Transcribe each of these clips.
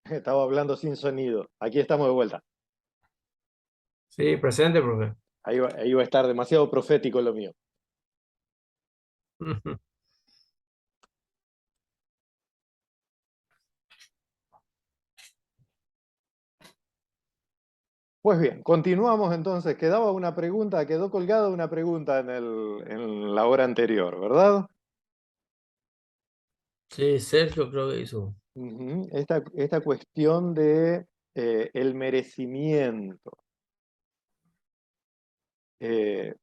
Estaba hablando sin sonido. Aquí estamos de vuelta. Sí, presente, profe. Ahí va a estar demasiado profético lo mío. Pues bien, continuamos entonces. Quedaba una pregunta, quedó colgada una pregunta en la hora anterior, ¿verdad? Sí, Sergio creo que hizo. Ujú. Esta cuestión de el merecimiento. Eh,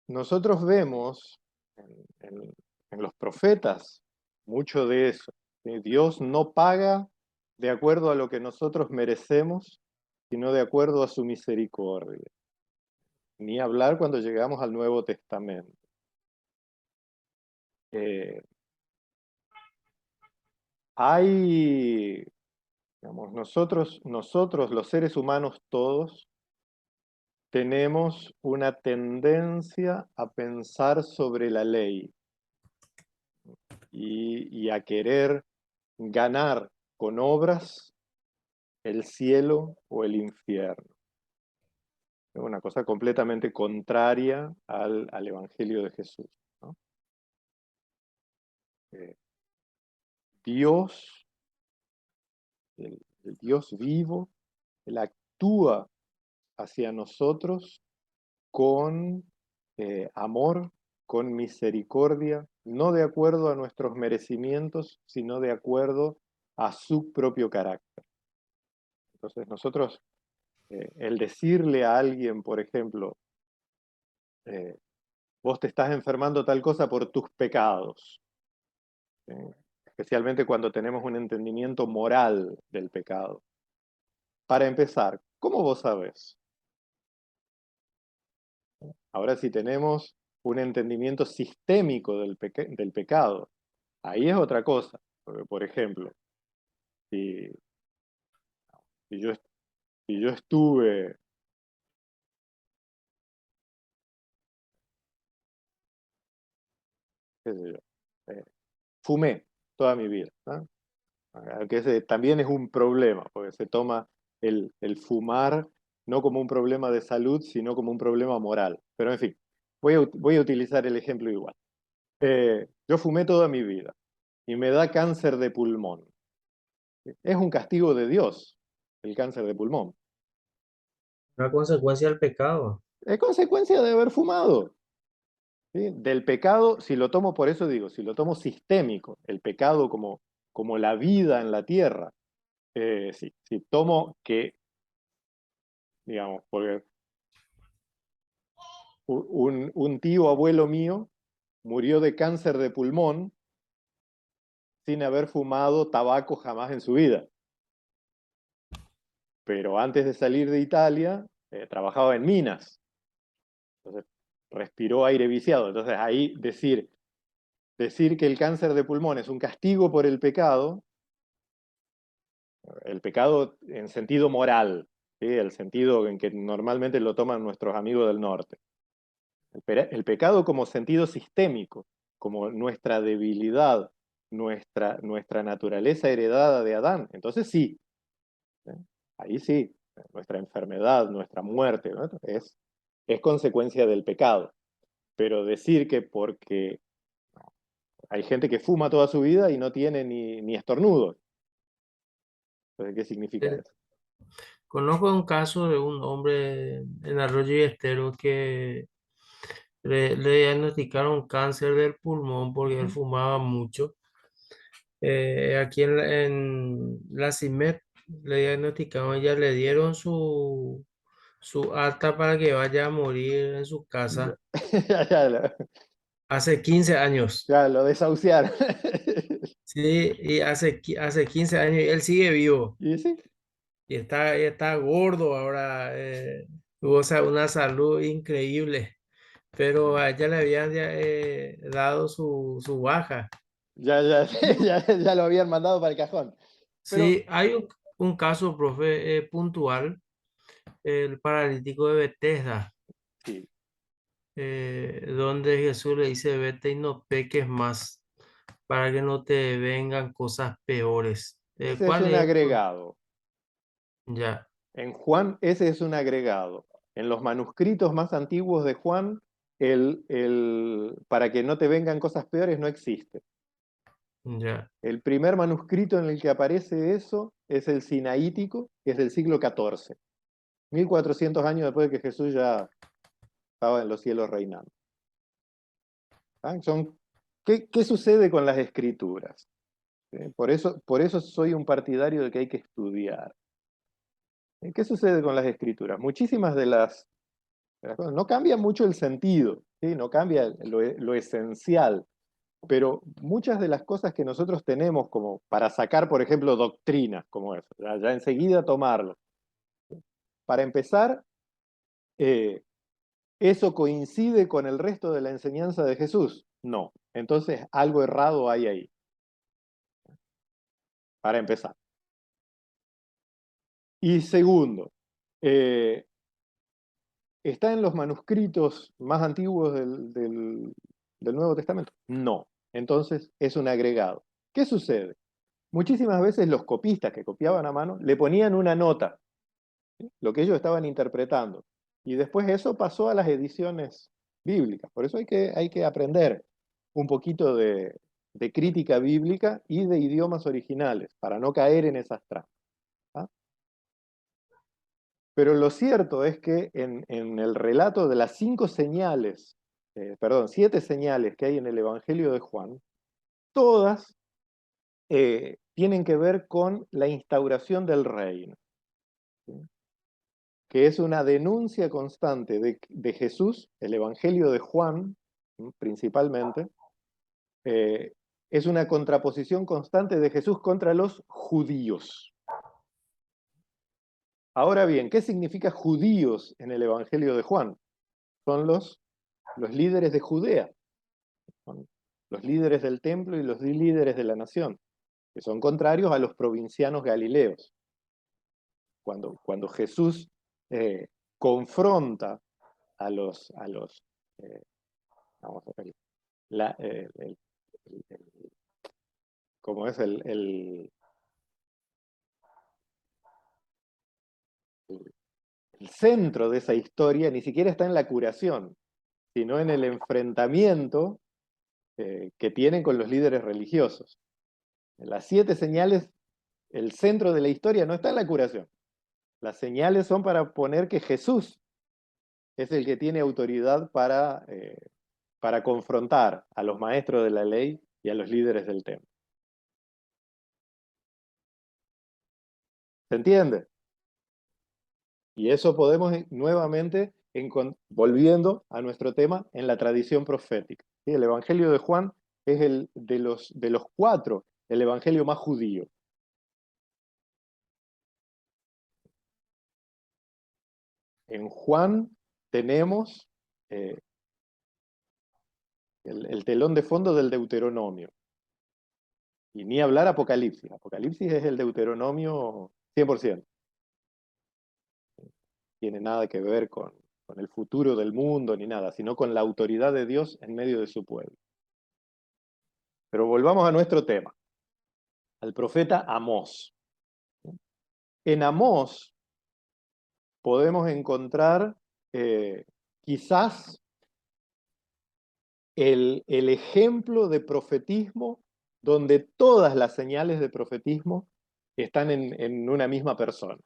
Nosotros vemos en los profetas mucho de eso. ¿Sí? Dios no paga de acuerdo a lo que nosotros merecemos, sino de acuerdo a su misericordia. Ni hablar cuando llegamos al Nuevo Testamento. Eh, hay, digamos, nosotros los seres humanos todos, tenemos una tendencia a pensar sobre la ley y a querer ganar con obras el cielo o el infierno. Es una cosa completamente contraria al Evangelio de Jesús, ¿no? Eh, Dios, el Dios vivo, Él actúa hacia nosotros con amor, con misericordia, no de acuerdo a nuestros merecimientos, sino de acuerdo a su propio carácter. Entonces nosotros, el decirle a alguien, por ejemplo, eh, vos te estás enfermando tal cosa por tus pecados, ¿sí? Especialmente cuando tenemos un entendimiento moral del pecado. Para empezar, ¿cómo vos sabés? Ahora, si tenemos un entendimiento sistémico del pecado, ahí es otra cosa. Porque, por ejemplo, si, si yo, si yo estuve, qué sé yo, eh, fumé toda mi vida, ¿no? Que ese también es un problema, porque se toma el fumar no como un problema de salud, sino como un problema moral. Pero en fin, voy a utilizar el ejemplo igual. Yo fumé toda mi vida y me da cáncer de pulmón. Es un castigo de Dios el cáncer de pulmón. Una consecuencia del pecado. Es consecuencia de haber fumado. ¿Sí? Del pecado, si lo tomo, por eso digo, si lo tomo sistémico, el pecado como la vida en la tierra, sí, si tomo que, digamos, porque un tío abuelo mío murió de cáncer de pulmón sin haber fumado tabaco jamás en su vida, pero antes de salir de Italia trabajaba en minas, entonces respiró aire viciado, entonces ahí decir que el cáncer de pulmón es un castigo por el pecado en sentido moral, ¿sí? El sentido en que normalmente lo toman nuestros amigos del norte. El pecado como sentido sistémico, como nuestra debilidad, nuestra naturaleza heredada de Adán. Entonces sí, ¿eh? Ahí sí, nuestra enfermedad, nuestra muerte, ¿no? Es consecuencia del pecado. Pero decir que porque hay gente que fuma toda su vida y no tiene ni estornudos. Entonces, ¿qué significa Eh, eso? Conozco un caso de un hombre en Arroyo y Estero que le diagnosticaron cáncer del pulmón porque él Ujú. fumaba mucho. Aquí en la CIMED le diagnosticaron, ya le dieron su alta para que vaya a morir en su Ya, casa ya lo, hace 15 años. ya lo desahuciaron. Sí, y hace 15 años y él sigue vivo Y sí, y está gordo ahora. Goza una salud increíble, pero a ella le habían dado su baja. ya, Y ya lo habían mandado para el cajón. Pero, sí, hay un caso, profe, puntual, el paralítico de Bethesda, sí, donde Jesús le dice, vete y no peques más, para que no te vengan cosas peores. Ese es ¿Cuál un es? agregado. Ya, En Juan, ese es un agregado. En los manuscritos más antiguos de Juan, para que no te vengan cosas peores no existe. ya, El primer manuscrito en el que aparece eso es el Sinaítico, que es del siglo XIV, 1400 años después de que Jesús ya estaba en los cielos reinando. ¿Ah? ¿Qué sucede con las escrituras? Por eso soy un partidario de que hay que estudiar. ¿Qué sucede con las escrituras? Muchísimas de las cosas no cambia mucho el sentido, ¿sí? No cambia lo esencial, pero muchas de las cosas que nosotros tenemos como para sacar, por ejemplo, doctrinas como eso, ya enseguida tomarlo. Para empezar, eh, ¿eso coincide con el resto de la enseñanza de Jesús? No. Entonces, algo errado hay ahí, para empezar. Y segundo, eh, ¿está en los manuscritos más antiguos del Nuevo Testamento? No. Entonces, es un agregado. ¿Qué sucede? Muchísimas veces los copistas que copiaban a mano le ponían una nota, ¿sí? Lo que ellos estaban interpretando. Y después eso pasó a las ediciones bíblicas. Por eso hay que aprender un poquito de crítica bíblica y de idiomas originales, para no caer en esas trampas. ¿Ah? Pero lo cierto es que en el relato de las 7 señales que hay en el Evangelio de Juan, todas tienen que ver con la instauración del reino, ¿sí? Que es una denuncia constante de Jesús, el Evangelio de Juan, ¿sí? Principalmente, eh, es una contraposición constante de Jesús contra los judíos. Ahora bien, ¿qué significa judíos en el Evangelio de Juan? Son los líderes de Judea, son los líderes del templo y los líderes de la nación, que son contrarios a los provincianos galileos. Cuando Jesús eh, confronta a los vamos a ver, la, el- ¿cómo es el centro de esa historia? Ni siquiera está en la curación, sino en el enfrentamiento que tienen con los líderes religiosos. En las 7 señales, el centro de la historia no está en la curación. Las señales son para poner que Jesús es el que tiene autoridad para confrontar a los maestros de la ley y a los líderes del templo. ¿Se entiende? Y eso podemos nuevamente, volviendo a nuestro tema, en la tradición profética. ¿Sí? El Evangelio de Juan es el de los 4, el Evangelio más judío. En Juan tenemos eh, el telón de fondo del Deuteronomio. Y ni hablar Apocalipsis. Apocalipsis es el Deuteronomio 100%. Tiene nada que ver con el futuro del mundo ni nada, sino con la autoridad de Dios en medio de su pueblo. Pero volvamos a nuestro tema, al profeta Amós. En Amós podemos encontrar quizás el ejemplo de profetismo donde todas las señales de profetismo están en una misma persona,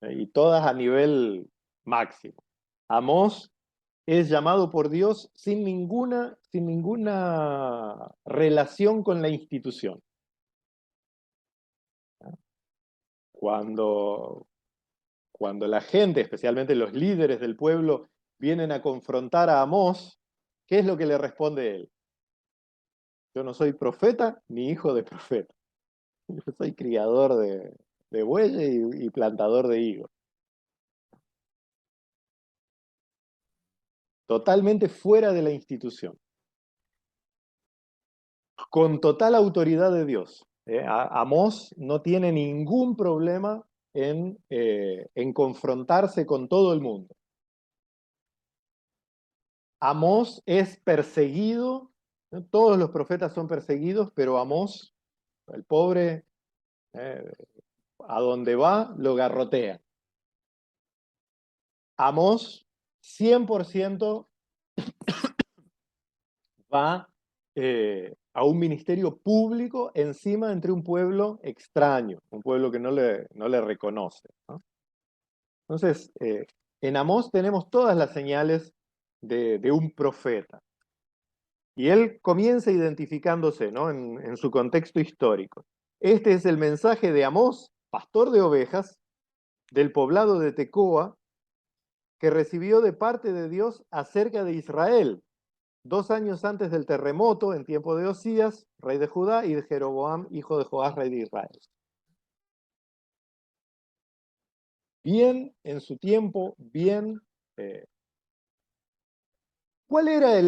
y todas a nivel máximo. Amós es llamado por Dios sin ninguna relación con la institución. Cuando, cuando la gente, especialmente los líderes del pueblo, vienen a confrontar a Amós, ¿qué es lo que le responde él? Yo no soy profeta ni hijo de profeta. Yo soy criador de bueyes y plantador de higos. Totalmente fuera de la institución. Con total autoridad de Dios. Amós no tiene ningún problema en confrontarse con todo el mundo. Amós es perseguido ¿no? Todos los profetas son perseguidos, pero Amós, el pobre, eh, a donde va, lo garrotea. Amós, 100% va a un ministerio público encima entre un pueblo extraño, un pueblo que no le reconoce, ¿no? Entonces, en Amós tenemos todas las señales de un profeta. Y él comienza identificándose, ¿no? En su contexto histórico. Este es el mensaje de Amós, pastor de ovejas, del poblado de Tecoa, que recibió de parte de Dios acerca de Israel, 2 años antes del terremoto, en tiempo de Osías, rey de Judá, y de Jeroboam, hijo de Joás, rey de Israel. Bien en su tiempo, bien. ¿Cuál era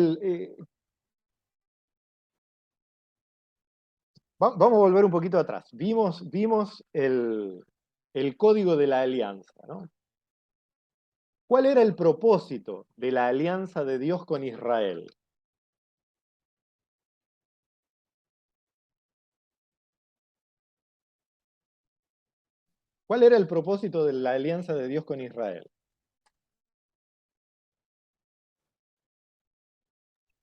vamos a volver un poquito atrás. Vimos el código de la alianza, ¿no? ¿Cuál era el propósito de la alianza de Dios con Israel? ¿Cuál era el propósito de la alianza de Dios con Israel?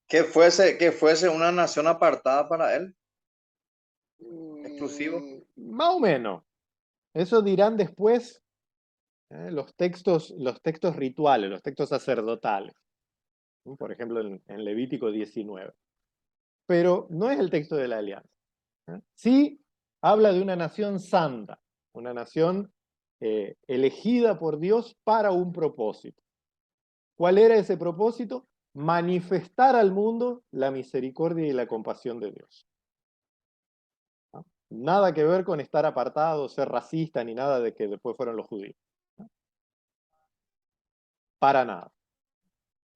Que fuese una nación apartada para él, exclusivo. Más o menos. Eso dirán después los textos rituales, los textos sacerdotales. Por ejemplo, en Levítico 19. Pero no es el texto de la alianza. Sí habla de una nación santa, una nación elegida por Dios para un propósito. ¿Cuál era ese propósito? Manifestar al mundo la misericordia y la compasión de Dios. ¿No? Nada que ver con estar apartado, ser racista, ni nada de que después fueron los judíos. ¿No? Para nada.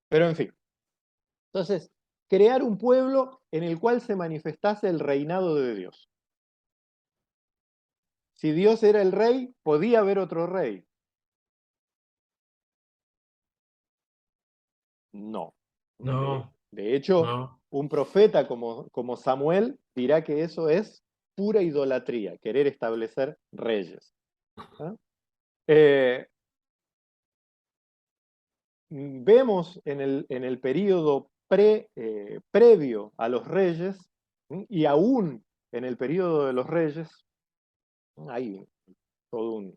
Pero en fin. Entonces, crear un pueblo en el cual se manifestase el reinado de Dios. Si Dios era el rey, podía haber otro rey. No. No, De hecho, no. un profeta como Samuel dirá que eso es pura idolatría, querer establecer reyes. ¿No? Vemos en el periodo previo a los reyes, y aún en el periodo de los reyes, hay toda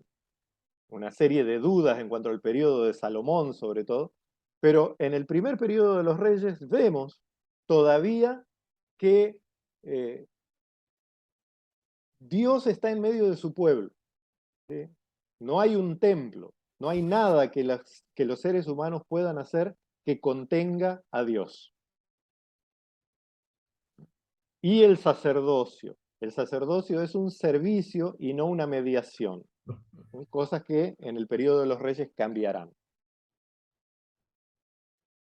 una serie de dudas en cuanto al periodo de Salomón sobre todo, pero en el primer periodo de los reyes vemos todavía que Dios está en medio de su pueblo, ¿sí? No hay un templo, no hay nada que los seres humanos puedan hacer que contenga a Dios. Y el sacerdocio. El sacerdocio es un servicio y no una mediación. ¿Sí? Cosas que en el periodo de los reyes cambiarán.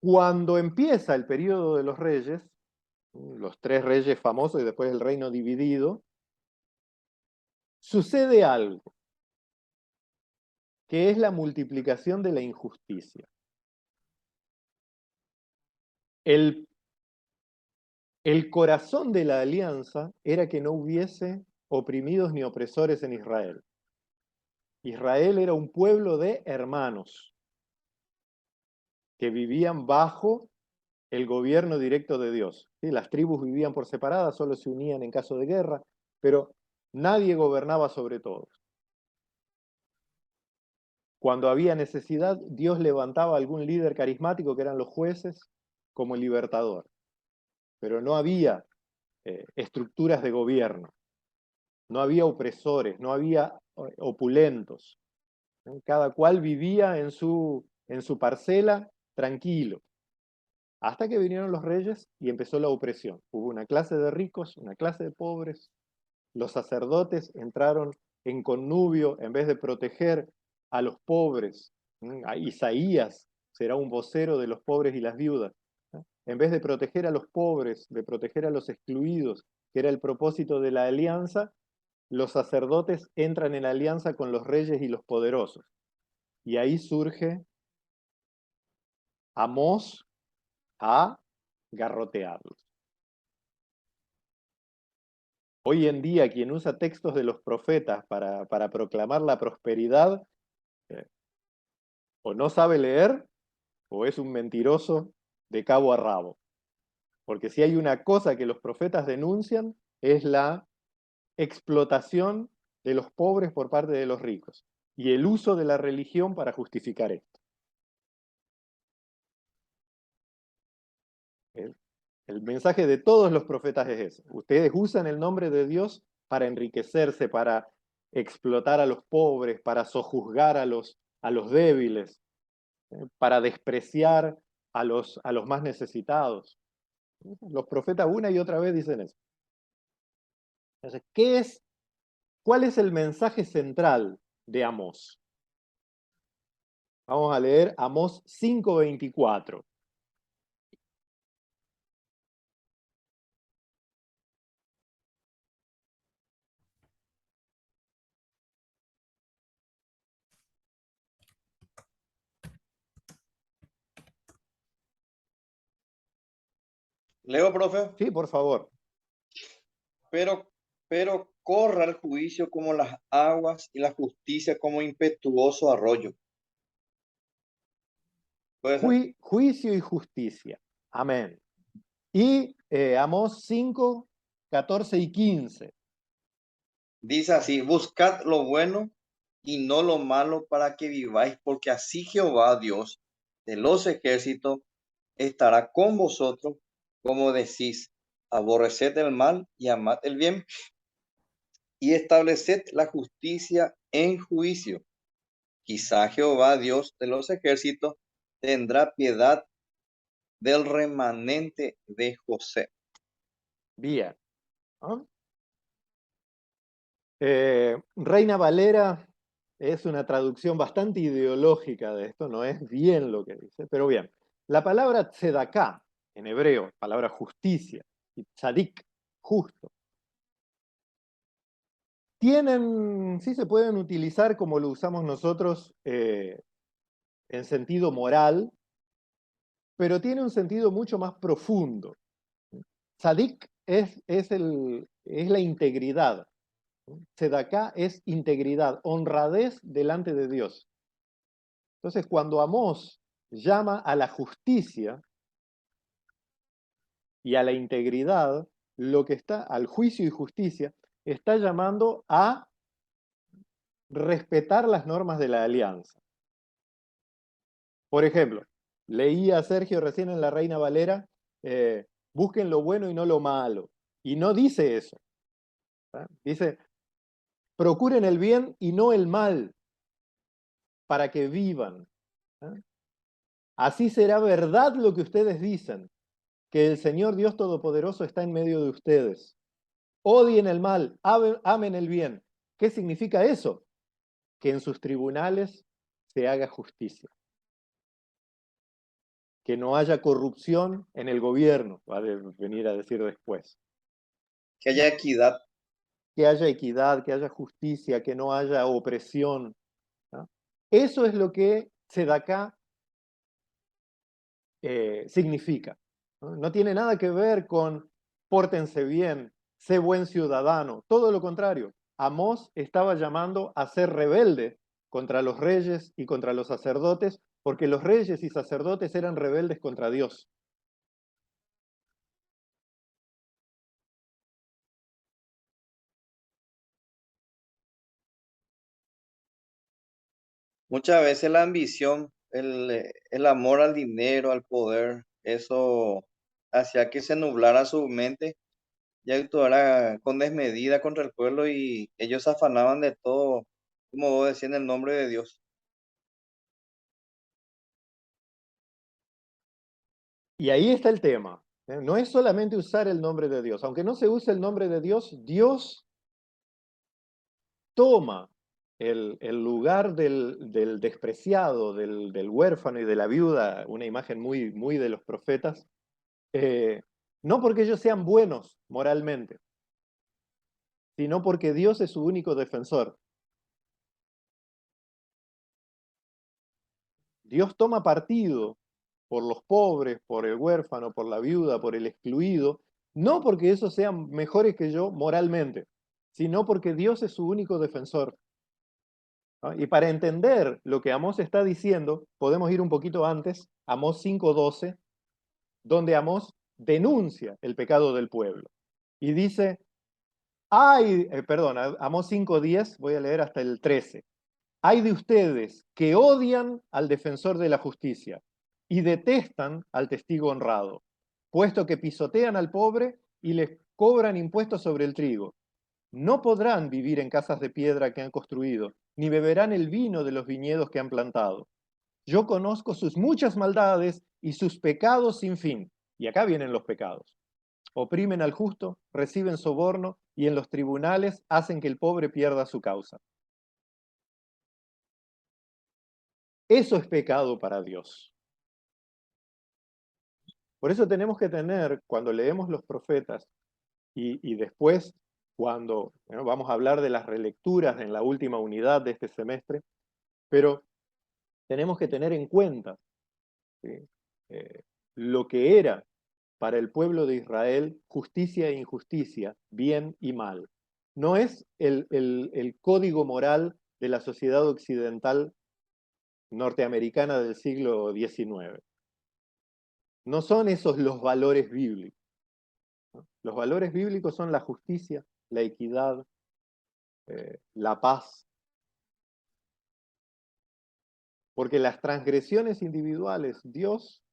Cuando empieza el periodo de los reyes, los 3 reyes famosos y después el reino dividido, sucede algo, que es la multiplicación de la injusticia. El corazón de la alianza era que no hubiese oprimidos ni opresores en Israel. Israel era un pueblo de hermanos que vivían bajo el gobierno directo de Dios. ¿Sí? Las tribus vivían por separadas, solo se unían en caso de guerra, pero nadie gobernaba sobre todos. Cuando había necesidad, Dios levantaba a algún líder carismático, que eran los jueces, como libertador. Pero no había estructuras de gobierno, no había opresores, no había opulentos. Cada cual vivía en su parcela tranquilo. Hasta que vinieron los reyes y empezó la opresión. Hubo una clase de ricos, una clase de pobres. Los sacerdotes entraron en connubio en vez de proteger a los pobres. A Isaías será un vocero de los pobres y las viudas. En vez de proteger a los pobres, de proteger a los excluidos, que era el propósito de la alianza, los sacerdotes entran en alianza con los reyes y los poderosos. Y ahí surge Amós a garrotearlos. Hoy en día, quien usa textos de los profetas para proclamar la prosperidad, eh, o no sabe leer, o es un mentiroso de cabo a rabo. Porque si hay una cosa que los profetas denuncian, es la explotación de los pobres por parte de los ricos y el uso de la religión para justificar esto. El mensaje de todos los profetas es ese. Ustedes usan el nombre de Dios para enriquecerse, para explotar a los pobres, para sojuzgar a los débiles, para despreciar a los más necesitados. Los profetas una y otra vez dicen eso. Entonces, ¿cuál es el mensaje central de Amós? Vamos a leer Amós 5:24. Leo, profe. Sí, por favor. Pero corra el juicio como las aguas y la justicia como impetuoso arroyo. ¿Puede ser? Juicio y justicia. Amén. Y Amós 5, 14 y 15. Dice así, buscad lo bueno y no lo malo para que viváis, porque así Jehová Dios de los ejércitos estará con vosotros, como decís, aborreced el mal y amad el bien, y estableced la justicia en juicio. Quizá Jehová Dios de los ejércitos tendrá piedad del remanente de José. Bien. ¿No? Reina Valera es una traducción bastante ideológica de esto, no es bien lo que dice, pero bien. La palabra tzedaká, en hebreo, palabra justicia, y tzadik, justo, sí se pueden utilizar como lo usamos nosotros en sentido moral, pero tiene un sentido mucho más profundo. Tzadik es la integridad. Tzedaká es integridad, honradez delante de Dios. Entonces, cuando Amós llama a la justicia y a la integridad, lo que está al juicio y justicia, está llamando a respetar las normas de la alianza. Por ejemplo, leía a Sergio recién en La Reina Valera, busquen lo bueno y no lo malo. Y no dice eso. ¿Tá? Dice, procuren el bien y no el mal, para que vivan. ¿Tá? Así será verdad lo que ustedes dicen, que el Señor Dios Todopoderoso está en medio de ustedes. Odien el mal, amen el bien. ¿Qué significa eso? Que en sus tribunales se haga justicia. Que no haya corrupción en el gobierno, va a venir a decir después. Que haya equidad. Que haya equidad, que haya justicia, que no haya opresión. ¿No? Eso es lo que Tzedaká significa. ¿No? No tiene nada que ver con pórtense bien, sé buen ciudadano, todo lo contrario. Amós estaba llamando a ser rebelde contra los reyes y contra los sacerdotes, porque los reyes y sacerdotes eran rebeldes contra Dios. Muchas veces la ambición, el amor al dinero, al poder, eso hacía que se nublara su mente y actuara con desmedida contra el pueblo y ellos se afanaban de todo, como vos decías, en el nombre de Dios. Y ahí está el tema. No es solamente usar el nombre de Dios. Aunque no se use el nombre de Dios, Dios toma el lugar del despreciado, del huérfano y de la viuda, una imagen muy, muy de los profetas, no porque ellos sean buenos moralmente, sino porque Dios es su único defensor. Dios toma partido por los pobres, por el huérfano, por la viuda, por el excluido, No porque esos sean mejores que yo moralmente, sino porque Dios es su único defensor. ¿No? Y para entender lo que Amós está diciendo, podemos ir un poquito antes, Amós 5:12, donde Amós denuncia el pecado del pueblo. Y dice, Amós 5:10, voy a leer hasta el 13. Hay de ustedes que odian al defensor de la justicia y detestan al testigo honrado, puesto que pisotean al pobre y les cobran impuestos sobre el trigo. No podrán vivir en casas de piedra que han construido, ni beberán el vino de los viñedos que han plantado. Yo conozco sus muchas maldades y sus pecados sin fin. Y acá vienen los pecados. Oprimen al justo, reciben soborno y en los tribunales hacen que el pobre pierda su causa. Eso es pecado para Dios. Por eso tenemos que tener, cuando leemos los profetas y después cuando vamos a hablar de las relecturas en la última unidad de este semestre, pero tenemos que tener en cuenta, ¿sí? Lo que era para el pueblo de Israel justicia e injusticia, bien y mal. No es el código moral de la sociedad occidental norteamericana del siglo XIX. No son esos los valores bíblicos. ¿No? Los valores bíblicos son la justicia, la equidad, la paz. Porque las transgresiones individuales, Dios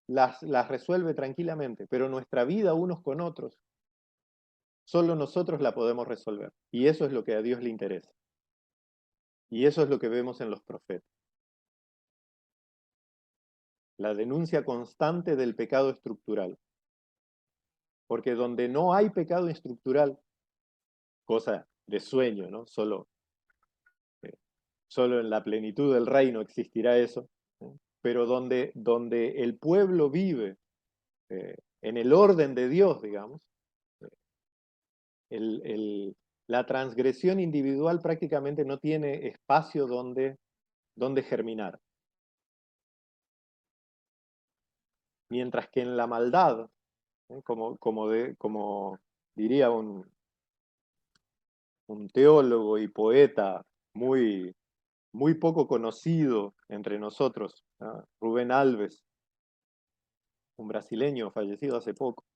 las resuelve tranquilamente, pero nuestra vida unos con otros, solo nosotros la podemos resolver. Y eso es lo que a Dios le interesa. Y eso es lo que vemos en los profetas. La denuncia constante del pecado estructural. Porque donde no hay pecado estructural, cosa de sueño, ¿no? Solo en la plenitud del reino existirá eso, ¿no? Pero donde el pueblo vive en el orden de Dios, digamos, la transgresión individual prácticamente no tiene espacio donde germinar. Mientras que en la maldad, como diría un teólogo y poeta muy, muy poco conocido entre nosotros, ¿no? Rubén Alves, un brasileño fallecido hace poco.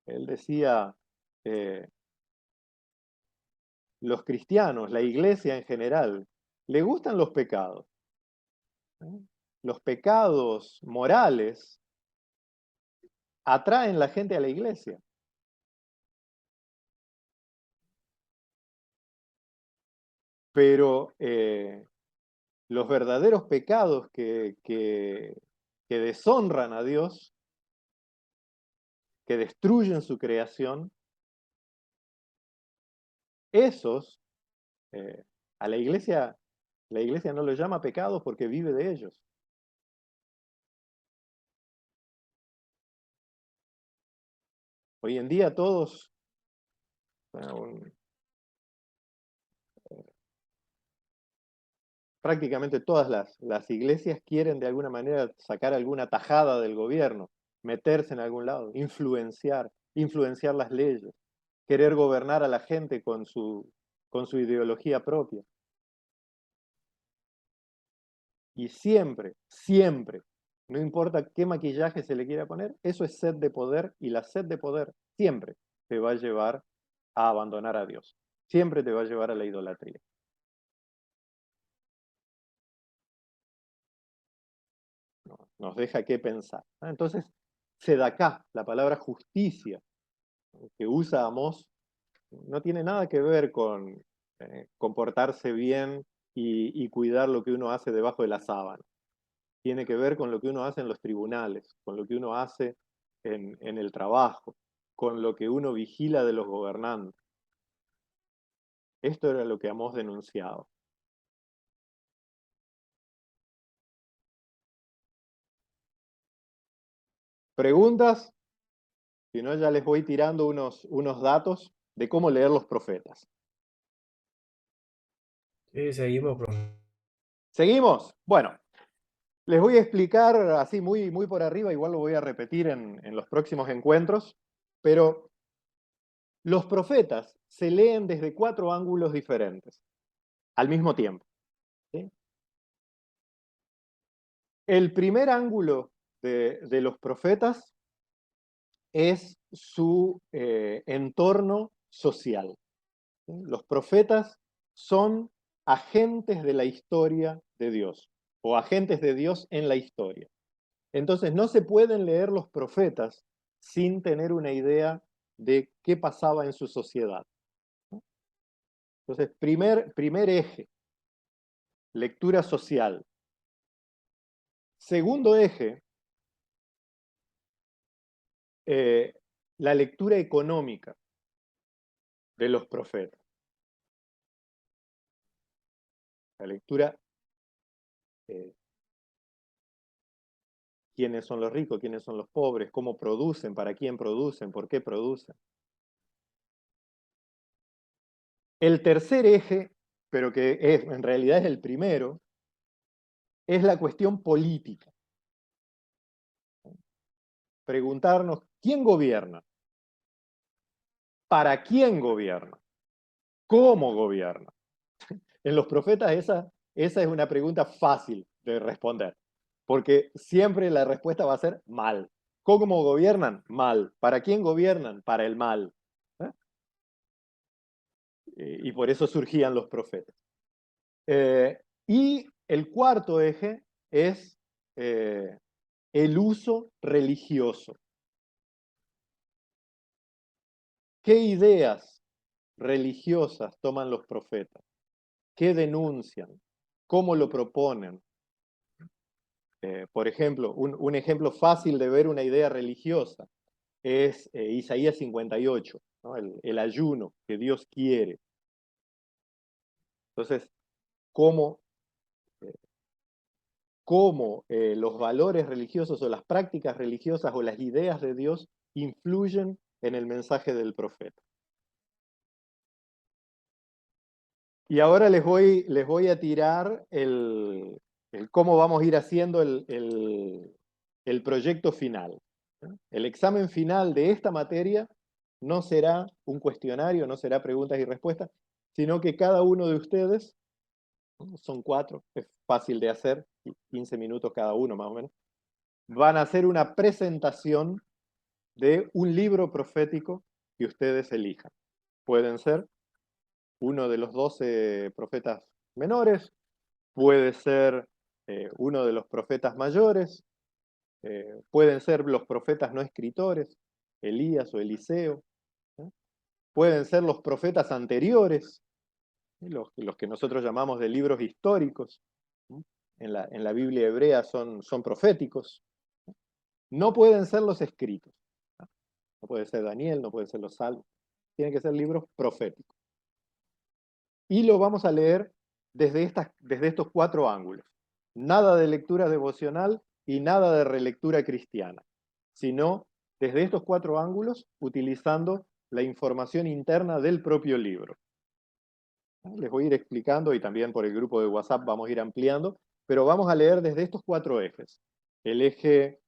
Él decía, los cristianos, la iglesia en general, le gustan los pecados. ¿No? Los pecados morales atraen la gente a la iglesia. Pero los verdaderos pecados que deshonran a Dios, que destruyen su creación, esos a la iglesia no los llama pecados porque vive de ellos. Hoy en día todos, bueno, prácticamente todas las iglesias quieren de alguna manera sacar alguna tajada del gobierno, meterse en algún lado, influenciar las leyes, querer gobernar a la gente con su ideología propia. Y siempre, siempre, no importa qué maquillaje se le quiera poner, eso es sed de poder y la sed de poder siempre te va a llevar a abandonar a Dios. Siempre te va a llevar a la idolatría. Nos deja que pensar. Entonces, sedaká, la palabra justicia que usa Amós, no tiene nada que ver con comportarse bien y cuidar lo que uno hace debajo de la sábana. Tiene que ver con lo que uno hace en los tribunales, con lo que uno hace en el trabajo, con lo que uno vigila de los gobernantes. Esto era lo que Amós denunciaba. ¿Preguntas? Si no, ya les voy tirando unos datos de cómo leer los profetas. Sí, seguimos, profe. ¿Seguimos? Bueno, Les voy a explicar así muy por arriba, igual lo voy a repetir en los próximos encuentros, pero los profetas se leen desde 4 ángulos diferentes, al mismo tiempo. ¿Sí? El primer ángulo de los profetas es su entorno social. ¿Sí? Los profetas son agentes de la historia de Dios, o agentes de Dios en la historia. Entonces no se pueden leer los profetas sin tener una idea de qué pasaba en su sociedad. Entonces, primer eje, lectura social. Segundo eje, la lectura económica de los profetas. La lectura, quiénes son los ricos, quiénes son los pobres, cómo producen, para quién producen, por qué producen. El tercer eje, pero que en realidad es el primero, es la cuestión política. Preguntarnos, ¿quién gobierna? ¿Para quién gobierna? ¿Cómo gobierna? En los profetas esa es una pregunta fácil de responder, porque siempre la respuesta va a ser mal. ¿Cómo gobiernan? Mal. ¿Para quién gobiernan? Para el mal. ¿Eh? Y por eso surgían los profetas. Y el cuarto eje es el uso religioso. ¿Qué ideas religiosas toman los profetas? ¿Qué denuncian? ¿Cómo lo proponen? Por ejemplo, un ejemplo fácil de ver una idea religiosa es Isaías 58, ¿no? El ayuno que Dios quiere. Entonces, ¿cómo los valores religiosos o las prácticas religiosas o las ideas de Dios influyen en el mensaje del profeta? Y ahora les voy a tirar el cómo vamos a ir haciendo el proyecto final. El examen final de esta materia no será un cuestionario, no será preguntas y respuestas, sino que cada uno de ustedes, son 4, es fácil de hacer, 15 minutos cada uno más o menos, van a hacer una presentación de un libro profético que ustedes elijan. Pueden ser uno de los 12 profetas menores, puede ser uno de los profetas mayores, pueden ser los profetas no escritores, Elías o Eliseo, ¿no? Pueden ser los profetas anteriores, los que nosotros llamamos de libros históricos, ¿no? En la Biblia hebrea son proféticos. No pueden ser los escritos, ¿no? No puede ser Daniel, no pueden ser los Salmos, tienen que ser libros proféticos. Y lo vamos a leer desde estos 4 ángulos. Nada de lectura devocional y nada de relectura cristiana, sino desde estos 4 ángulos, utilizando la información interna del propio libro. Les voy a ir explicando y también por el grupo de WhatsApp vamos a ir ampliando, pero vamos a leer desde estos 4 ejes. El eje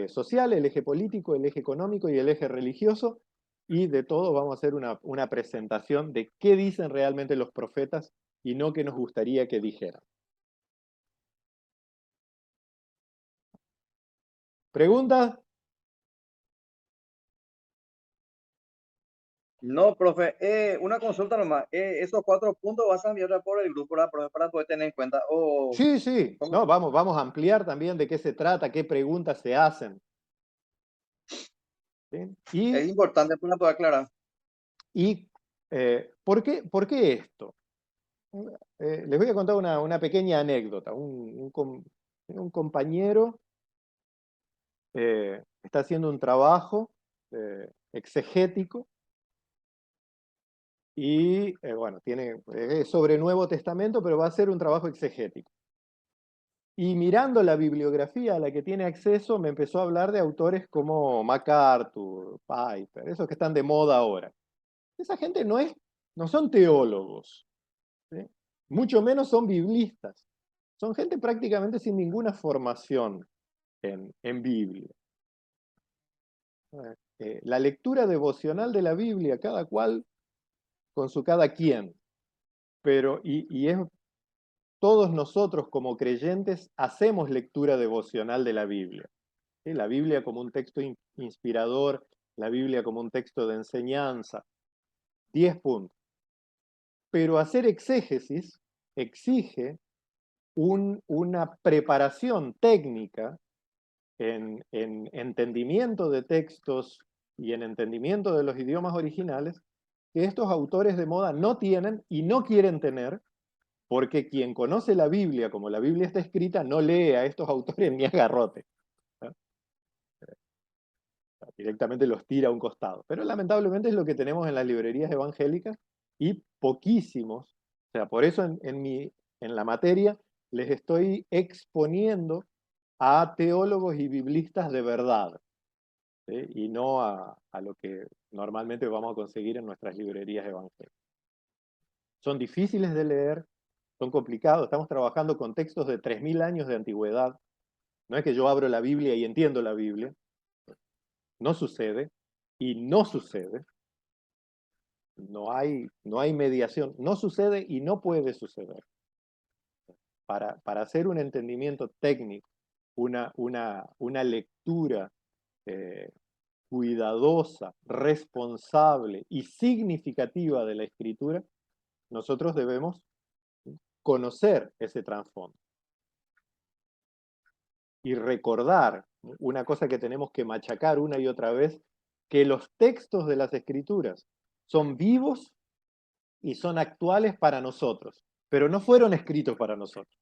social, el eje político, el eje económico y el eje religioso, y de todo vamos a hacer una presentación de qué dicen realmente los profetas y no qué nos gustaría que dijeran. ¿Preguntas? No, profe, una consulta nomás. Esos 4 puntos vas a enviar por el grupo, ¿verdad, profe? Para poder tener en cuenta. Sí, sí. ¿Cómo? No, vamos a ampliar también de qué se trata, qué preguntas se hacen. ¿Sí? Es importante para poder aclarar. Y ¿por qué esto? Les voy a contar una pequeña anécdota. Un compañero está haciendo un trabajo exegético y, bueno, es sobre Nuevo Testamento, pero va a ser un trabajo exegético. Y mirando la bibliografía a la que tiene acceso, me empezó a hablar de autores como MacArthur, Piper, esos que están de moda ahora. Esa gente no son teólogos, ¿sí? Mucho menos son biblistas. son gente prácticamente sin ninguna formación en Biblia. La lectura devocional de la Biblia, cada cual con su cada quien, pero todos nosotros como creyentes hacemos lectura devocional de la Biblia. ¿Sí? La Biblia como un texto inspirador, la Biblia como un texto de enseñanza, 10 puntos. Pero hacer exégesis exige una preparación técnica en entendimiento de textos y en entendimiento de los idiomas originales que estos autores de moda no tienen y no quieren tener, porque quien conoce la Biblia como la Biblia está escrita no lee a estos autores ni a garrote. ¿No? Directamente los tira a un costado. Pero lamentablemente es lo que tenemos en las librerías evangélicas y poquísimos. O sea, por eso en la materia les estoy exponiendo a teólogos y biblistas de verdad, ¿sí? Y no a lo que normalmente vamos a conseguir en nuestras librerías evangélicas. Son difíciles de leer, son complicados, estamos trabajando con textos de 3000 años de antigüedad. No es que yo abro la Biblia y entiendo la Biblia, no sucede, y no sucede. No hay mediación, no sucede y no puede suceder. Para hacer un entendimiento técnico, una lectura cuidadosa, responsable y significativa de la Escritura, nosotros debemos conocer ese trasfondo. Y recordar, una cosa que tenemos que machacar una y otra vez, que los textos de las Escrituras son vivos y son actuales para nosotros, pero no fueron escritos para nosotros.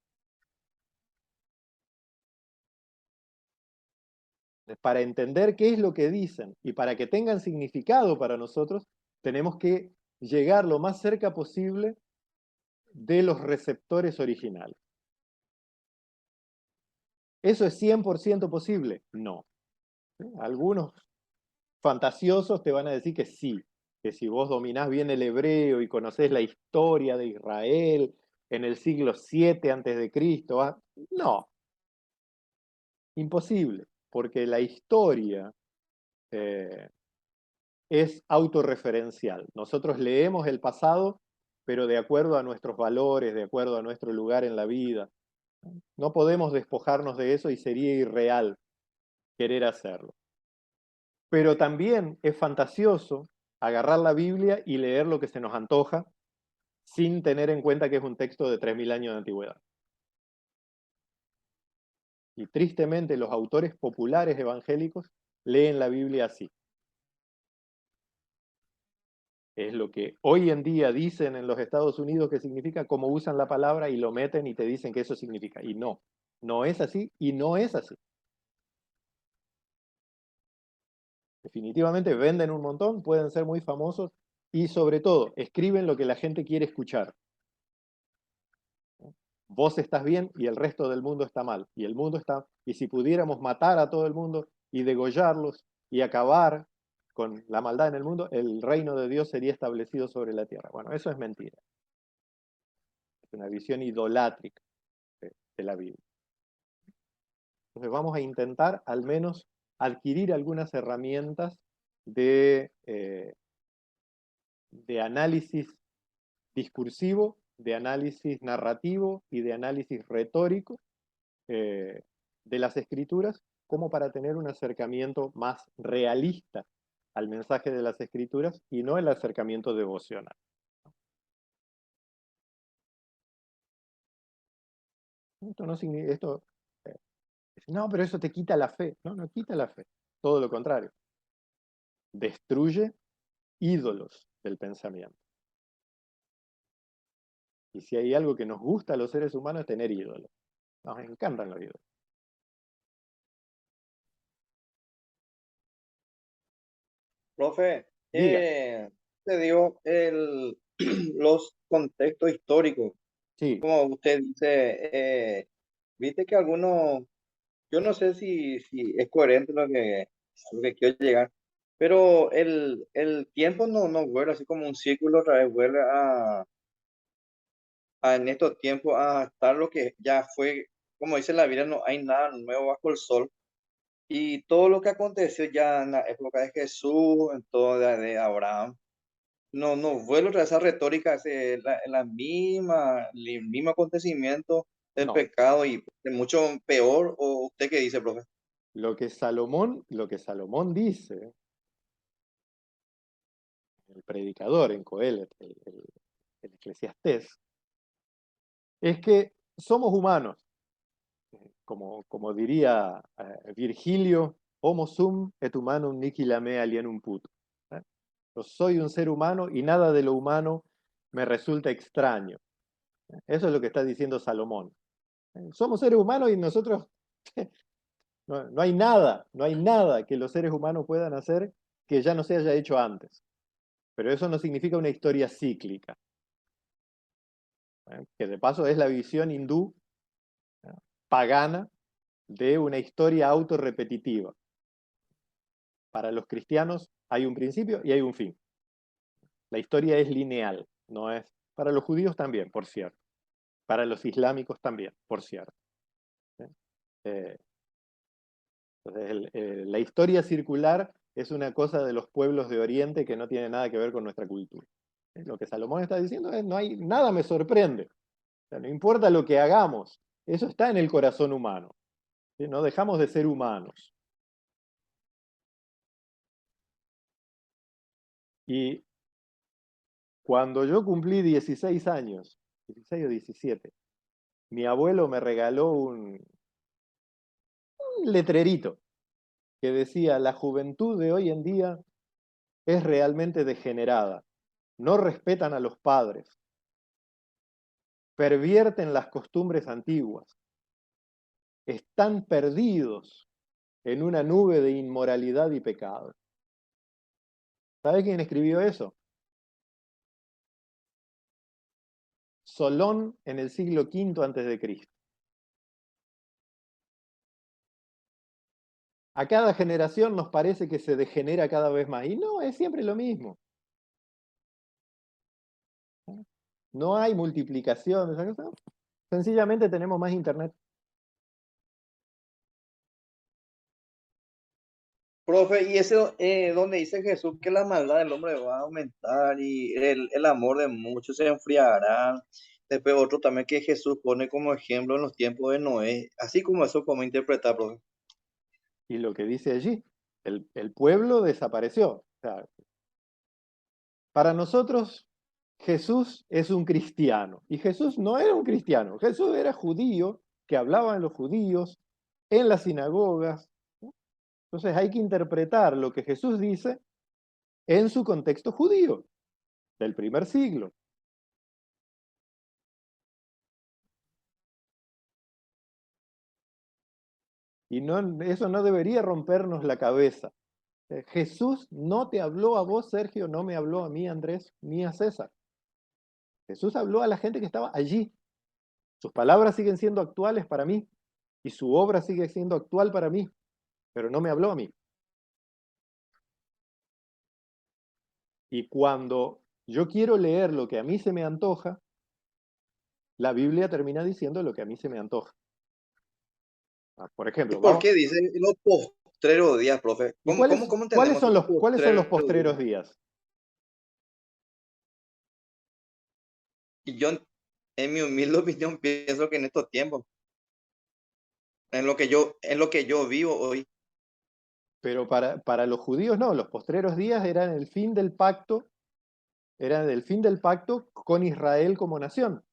Para entender qué es lo que dicen y para que tengan significado para nosotros, tenemos que llegar lo más cerca posible de los receptores originales. ¿Eso es 100% posible? No. Algunos fantasiosos te van a decir que sí, que si vos dominás bien el hebreo y conocés la historia de Israel en el siglo 7 antes de Cristo, no, imposible, porque la historia es autorreferencial. Nosotros leemos el pasado, pero de acuerdo a nuestros valores, de acuerdo a nuestro lugar en la vida. No podemos despojarnos de eso y sería irreal querer hacerlo. Pero también es fantasioso agarrar la Biblia y leer lo que se nos antoja sin tener en cuenta que es un texto de 3000 años de antigüedad. Y tristemente los autores populares evangélicos leen la Biblia así. Es lo que hoy en día dicen en los Estados Unidos que significa, como usan la palabra y lo meten y te dicen que eso significa. Y no, no es así y no es así. Definitivamente venden un montón, pueden ser muy famosos y sobre todo escriben lo que la gente quiere escuchar. Vos estás bien y el resto del mundo está mal. Y el mundo está, y si pudiéramos matar a todo el mundo y degollarlos y acabar con la maldad en el mundo, el reino de Dios sería establecido sobre la tierra. Bueno, eso es mentira. Es una visión idolátrica de la Biblia. Entonces vamos a intentar al menos adquirir algunas herramientas de análisis discursivo, de análisis narrativo y de análisis retórico de las escrituras, como para tener un acercamiento más realista al mensaje de las escrituras y no el acercamiento devocional. Esto no significa, no, pero eso te quita la fe. No, no quita la fe. Todo lo contrario. Destruye ídolos del pensamiento. Y si hay algo que nos gusta a los seres humanos es tener ídolos. Nos encantan los ídolos. Profe, Diga, te digo los contextos históricos, sí, como usted dice, viste que algunos, yo no sé si es coherente lo que quiero llegar, pero el tiempo no vuelve así como un círculo otra vez, vuelve en estos tiempos a estar lo que ya fue, como dice la Biblia, no hay nada nuevo bajo el sol. Y todo lo que aconteció ya en la época de Jesús, en todo de Abraham, no vuelve otra vez esa retórica, el mismo acontecimiento del No, pecado y de mucho peor. ¿O usted qué dice, profe? lo que Salomón dice, el predicador en Coelet, el Eclesiastés, es que somos humanos, como diría Virgilio, homo sum et humanum nihil me alienum puto. ¿Eh? Yo soy un ser humano y nada de lo humano me resulta extraño. Eso es lo que está diciendo Salomón. Somos seres humanos y nosotros no hay nada, no hay nada que los seres humanos puedan hacer que ya no se haya hecho antes. Pero eso no significa una historia cíclica, que de paso es la visión hindú pagana de una historia autorrepetitiva. Para los cristianos hay un principio y hay un fin. La historia es lineal, no es. Para los judíos también, por cierto. Para los islámicos también, por cierto. Eh, entonces, la historia circular es una cosa de los pueblos de Oriente que no tiene nada que ver con nuestra cultura. Lo que Salomón está diciendo es, no hay, nada me sorprende. O sea, no importa lo que hagamos, eso está en el corazón humano. ¿Sí? No dejamos de ser humanos. Y cuando yo cumplí 16 años, 16 o 17, mi abuelo me regaló un letrerito que decía, la juventud de hoy en día es realmente degenerada. No respetan a los padres, pervierten las costumbres antiguas, están perdidos en una nube de inmoralidad y pecado. ¿Sabe quién escribió eso? Solón en el siglo V antes de Cristo. A cada generación nos parece que se degenera cada vez más. Y no, es siempre lo mismo. No hay multiplicación. Sencillamente tenemos más internet. Profe, y ese donde dice Jesús que la maldad del hombre va a aumentar y el amor de muchos se enfriará. Después otro también que Jesús pone como ejemplo en los tiempos de Noé. Así como eso, ¿cómo interpretar, profe? Y lo que dice allí, el pueblo desapareció. O sea, para nosotros, Jesús es un cristiano. Y Jesús no era un cristiano. Jesús era judío, que hablaban los judíos en las sinagogas. Entonces hay que interpretar lo que Jesús dice en su contexto judío del primer siglo. Y no, eso no debería rompernos la cabeza. Jesús no te habló a vos, Sergio, no me habló a mí, Andrés, ni a César. Jesús habló a la gente que estaba allí. Sus palabras siguen siendo actuales para mí y su obra sigue siendo actual para mí, pero no me habló a mí. Y cuando yo quiero leer lo que a mí se me antoja, la Biblia termina diciendo lo que a mí se me antoja. Por ¿Y ejemplo, por vamos. qué dice los postreros días, profe? ¿Y ¿Cómo entendemos esos cuáles son los postreros postreros días? días? Y yo, en mi humilde opinión, pienso que en estos tiempos, en lo que yo vivo hoy, Pero para los judíos no, los postreros días eran el fin del pacto con Israel como nación.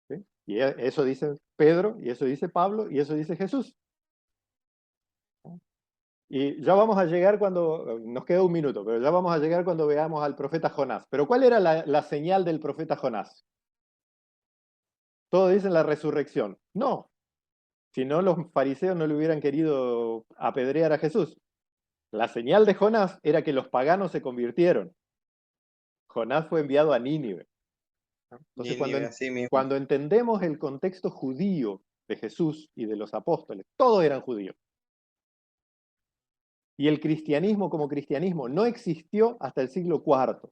¿Sí? Y eso dice Pedro, y eso dice Pablo, y eso dice Jesús. Y ya vamos a llegar cuando, nos queda un minuto, pero ya vamos a llegar cuando veamos al profeta Jonás. Pero ¿cuál era la señal del profeta Jonás? Todos dicen la resurrección. No, si no los fariseos no le hubieran querido apedrear a Jesús. La señal de Jonás era que los paganos se convirtieron. Jonás fue enviado a Nínive. Entonces, ni así mismo. cuando entendemos el contexto judío de Jesús y de los apóstoles, todos eran judíos. Y el cristianismo como cristianismo no existió hasta el siglo IV.